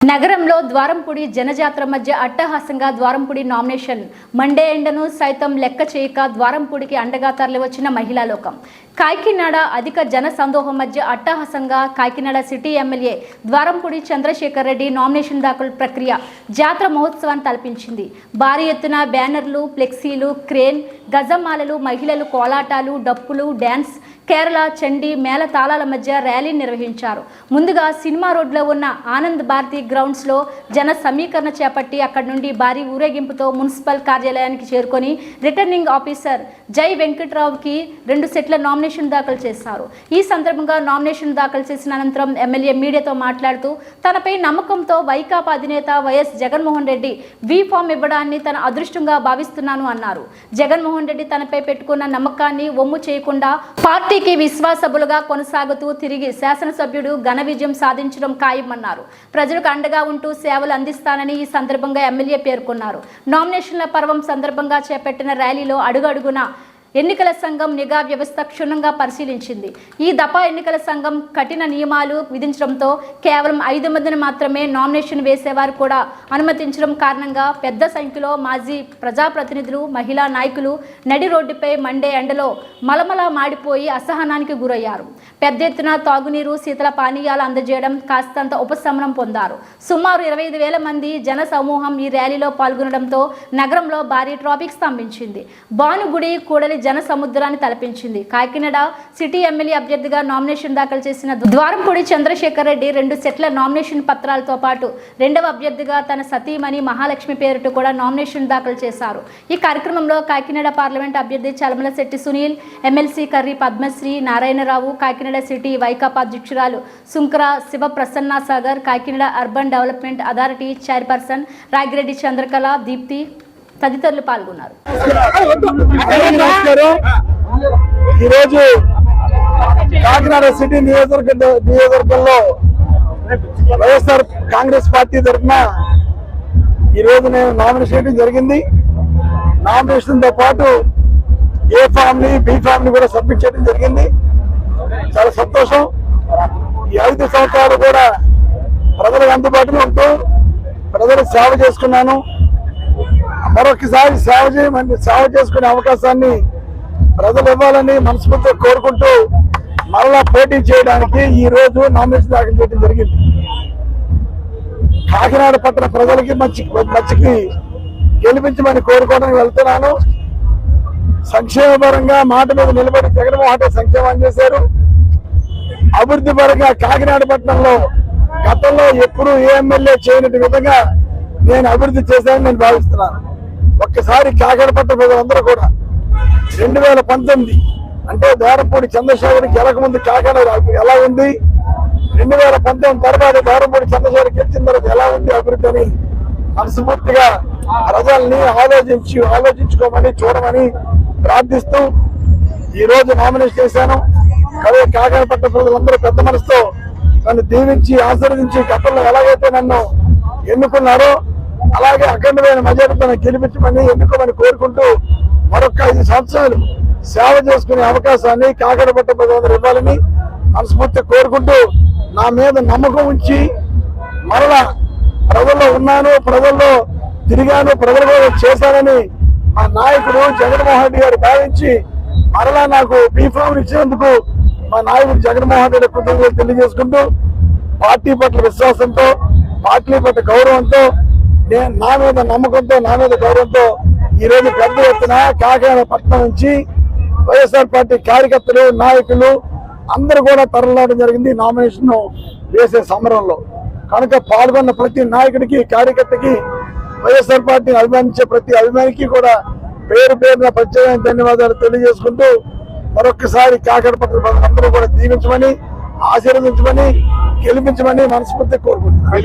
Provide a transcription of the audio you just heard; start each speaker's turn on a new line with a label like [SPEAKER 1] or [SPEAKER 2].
[SPEAKER 1] నగరంలో ద్వారంపూడి జనజాతర మధ్య అట్టహాసంగా ద్వారంపూడి నామినేషన్ మండే ఎండను సైతం లెక్క చేయక ద్వారంపూడికి అండగా తరలివచ్చిన మహిళా లోకం. కాకినాడ అధిక జన సందోహం మధ్య అట్టహాసంగా Kakinada city MLA Dwarampudi Chandrasekhar Reddy nomination దాఖలు ప్రక్రియ జాతర మహోత్సవాన్ని తలపించింది. భారీ ఎత్తున బ్యానర్లు, ఫ్లెక్సీలు, క్రేన్, గజమాలలు, మహిళలు కోలాటాలు, డప్పులు, డ్యాన్స్, కేరళ చండీ మేళ తాళాల మధ్య ర్యాలీ నిర్వహించారు. ముందుగా సినిమా రోడ్లో ఉన్న ఆనంద్ భారతి గ్రౌండ్స్లో జన సమీకరణ చేపట్టి అక్కడి నుండి భారీ ఊరేగింపుతో మున్సిపల్ కార్యాలయానికి చేరుకొని రిటర్నింగ్ ఆఫీసర్ జై వెంకట్రావుకి 2 సెట్ల నామినేషన్ దాఖలు చేశారు. ఈ సందర్భంగా నామినేషన్ దాఖలు చేసిన అనంతరం ఎమ్మెల్యే మీడియాతో మాట్లాడుతూ తనపై నమ్మకంతో వైకాపా అధినేత YS Jaganmohan Reddy B form ఇవ్వడాన్ని తన అదృష్టంగా భావిస్తున్నాను అన్నారు. జగన్మోహన్ రెడ్డి తనపై పెట్టుకున్న నమ్మకాన్ని వమ్ము చేయకుండా పార్టీకి విశ్వాసబులుగా కొనసాగుతూ తిరిగి శాసనసభ్యుడు ఘన విజయం సాధించడం ఖాయమన్నారు. ప్రజలకు అండగా ఉంటూ సేవలు అందిస్తానని ఈ సందర్భంగా ఎమ్మెల్యే పేర్కొన్నారు. నామినేషన్ల పర్వం సందర్భంగా చేపట్టిన ర్యాలీలో అడుగడుగున ఎన్నికల సంఘం నిఘా వ్యవస్థ క్షుణ్ణంగా పరిశీలించింది. ఈ దఫా ఎన్నికల సంఘం కఠిన నియమాలు విధించడంతో కేవలం 5 మందిని మాత్రమే నామినేషన్ వేసేవారు కూడా అనుమతించడం కారణంగా పెద్ద సంఖ్యలో మాజీ ప్రజాప్రతినిధులు, మహిళా నాయకులు నడి రోడ్డుపై మండే ఎండలో మలమల మాడిపోయి అసహనానికి గురయ్యారు. పెద్ద ఎత్తున తాగునీరు, శీతల పానీయాలు అందజేయడం కాస్తంత ఉపశమనం పొందారు. సుమారు 25,000 మంది జన సమూహం ఈ ర్యాలీలో పాల్గొనడంతో నగరంలో భారీ ట్రాఫిక్ స్తంభించింది. భానుగుడి కూడలి జన సముద్రాన్ని తలపించింది. కాకినాడ సిటీ ఎమ్మెల్యే అభ్యర్థిగా నామినేషన్ దాఖలు చేసిన ద్వారంపూడి చంద్రశేఖర్ రెడ్డి 2 సెట్ల నామినేషన్ పత్రాలతో పాటు 2వ అభ్యర్థిగా తన సతీమణి మహాలక్ష్మి పేరుతో కూడా నామినేషన్ దాఖలు చేశారు. ఈ కార్యక్రమంలో కాకినాడ పార్లమెంట్ అభ్యర్థి చలమలశెట్టి సునీల్, ఎమ్మెల్సీ కర్రీ పద్మశ్రీ నారాయణరావు, కాకినాడ సిటీ వైకాపా అధ్యక్షురాలు Sunkara Sivaprasanna Sagar, Kakinada urban development authority chairperson Ragireddy Chandrakala, Deepti తదితరులు పాల్గొన్నారు.
[SPEAKER 2] ఈరోజు కాకినాడ సిటీ నియోజకవర్గంలో వైఎస్ఆర్ కాంగ్రెస్ పార్టీ తరఫున ఈరోజు నేను నామినేషన్ చేయడం జరిగింది. నామినేషన్ తో పాటు ఏ ఫామ్ ని, బి ఫామ్ ని కూడా సబ్మిట్ చేయడం జరిగింది. చాలా సంతోషం. ఈ 5 సంవత్సరాలు కూడా ప్రజలకు అందుబాటులో ఉంటూ ప్రజలకు సేవ చేసుకున్నాను. మరొకసారి సేవ చేసుకునే అవకాశాన్ని ప్రజలు ఇవ్వాలని మనస్ఫూర్తిగా కోరుకుంటూ మరలా పోటీ చేయడానికి ఈ రోజు నామినేషన్ దాఖలు చేయడం జరిగింది. కాకినాడ పట్టణ ప్రజలకి మంచికి గెలిపించమని కోరుకోవడానికి వెళ్తున్నాను. సంక్షేమ పరంగా మాట మీద నిలబడి జగన్మోహన్ రెడ్డి సంక్షేమం చేశారు. అభివృద్ధి పరంగా కాకినాడ పట్టణంలో గతంలో ఎప్పుడూ ఏ ఎమ్మెల్యే చేయని విధంగా నేను అభివృద్ధి చేశానని నేను భావిస్తున్నాను. ఒక్కసారి కాకినాడ పట్టణ ప్రజలందరూ కూడా 2019 అంటే ద్వారంపూడి చంద్రశేఖర్ గెలకముందు కాకినాడ ఎలా ఉంది, 2019 తర్వాత ద్వారంపూడి చంద్రశేఖర్ గెలిచిన తర్వాత ఎలా ఉంది అభివృద్ధి అని మనస్ఫూర్తిగా ప్రజల్ని ఆలోచించుకోమని చూడమని ప్రార్థిస్తూ ఈ రోజు నామినేషన్ చేశాను. కాకినాడ పట్టణ ప్రజలందరూ పెద్ద మనసుతో నన్ను దీవించి ఆశీర్వదించి గతంలో ఎలాగైతే నన్ను ఎన్నుకున్నారో అలాగే అఖండమైన మెజారిటీతో గెలిపించమని ఎన్నుకోమని కోరుకుంటూ మరొక 5 సంవత్సరాలు సేవ చేసుకునే అవకాశాన్ని కాకినాడ పట్టణ ప్రజలందరూ ఇవ్వాలని మనస్ఫూర్తిగా కోరుకుంటూ నా మీద నమ్మకం ఉంచి మరలా ప్రజల్లో ఉన్నాను, ప్రజల్లో తిరిగాను, ప్రజలు కూడా చేశానని మా నాయకుడు జగన్మోహన్ రెడ్డి గారు భావించి మరలా నాకు బీఫామ్ ఇచ్చినందుకు మా నాయకుడు జగన్మోహన్ రెడ్డి కృతజ్ఞతలు తెలియజేసుకుంటూ పార్టీ పట్ల విశ్వాసంతో, పార్టీ పట్ల గౌరవంతో, నా మీద నమ్మకంతో, నా మీద గౌరవంతో ఈరోజు పెద్ద ఎత్తున కాకినాడ పట్టణం నుంచి వైఎస్ఆర్ పార్టీ కార్యకర్తలు, నాయకులు అందరూ కూడా తరలిరావడం జరిగింది నామినేషన్ వేసే సమరంలో. కనుక పాల్గొన్న ప్రతి నాయకుడికి, కార్యకర్తకి, వైఎస్ఆర్ పార్టీని అభిమానించే ప్రతి అభిమానికి కూడా పేరు పేరున ప్రత్యేకమైన ధన్యవాదాలు తెలియజేసుకుంటూ మరొకసారి కాకినాడ పట్టణ ప్రజలందరూ కూడా దీవించమని, ఆశీర్వదించమని, గెలిపించమని మనస్ఫూర్తిగా కోరుకుంటున్నాను.